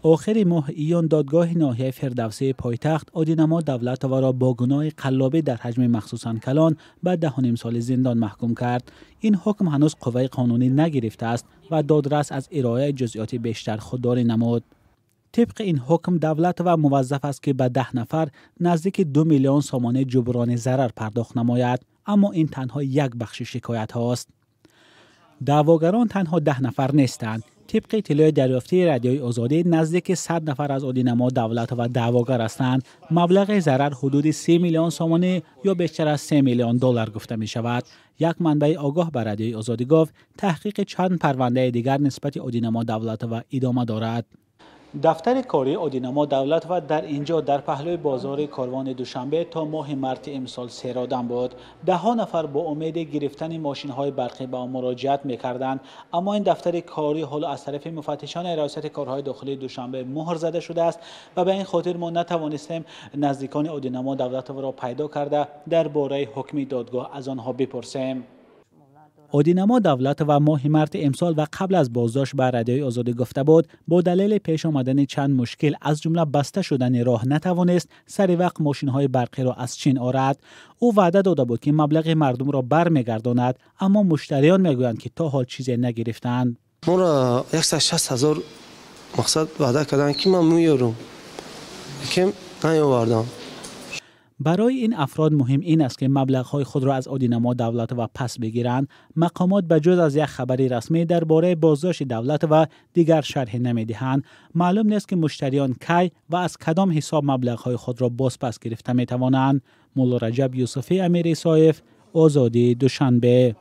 آخر ماه ایون دادگاه ناحیه فردوسی پایتخت عادینما دولتوار را با گناه قلابی در حجم مخصوصاً کلان به 10.5 سال زندان محکوم کرد. این حکم هنوز قوه قانونی نگرفته است و دادرس از ارائه جزئیات بیشتر خودداری نمود. طبق این حکم دولت و موظف است که به 10 نفر نزدیک 2 میلیون سامانه جبران ضرر پرداخت نماید، اما این تنها یک بخش شکایت هاست. دعواگران تنها 10 نفر نیستند. طبق اطلاع دریافتی رادیوی آزادی نزدیک 100 نفر از عادینما دولت و دعواگر هستند. مبلغ ضرر حدود 3 میلیون سامانه یا بیشتر از 3 میلیون دلار گفته می شود. یک منبع آگاه به رادیوی آزادی گفت تحقیق چند پرونده دیگر نسبت عادینما دولت و ادامه دارد. دفتر کاری عادینما دولت و در اینجا در پهلوی بازار کاروان دوشنبه تا ماه مارس امسال سیرادن بود. 10 نفر با امید گرفتن ماشین‌های برقی به آن مراجعت می‌کردند، اما این دفتر کاری حالا از طرف مفتشان ریاست کارهای داخلی دوشنبه مهر زده شده است و به این خاطر ما نتوانستیم نزدیکان عادینما دولت را پیدا کرده درباره حکم دادگاه از آنها بپرسیم. عادینما دولت و ماه مارس امسال و قبل از بازداشت به رادیوی آزادی گفته بود با دلیل پیش آمدن چند مشکل از جمله بسته شدن راه نتوانست سر وقت ماشین‌های برقی را از چین آورد. او وعده داده بود که مبلغ مردم را برمیگرداند، اما مشتریان میگویند که تا حال چیزی نگرفتند. ما را 160,000 مقصد وعده کردن که من میارم که نیاوردم. برای این افراد مهم این است که مبلغ‌های خود را از عادینما دولت و پس بگیرند. مقامات بجز از یک خبر رسمی درباره بازداشت دولت و دیگر شرح نمی‌دهند. معلوم نیست که مشتریان کی و از کدام حساب مبلغ‌های خود را باز پس گرفته می‌توانند. مولا رجب یوسفی امیری صایف، آزادی دوشنبه.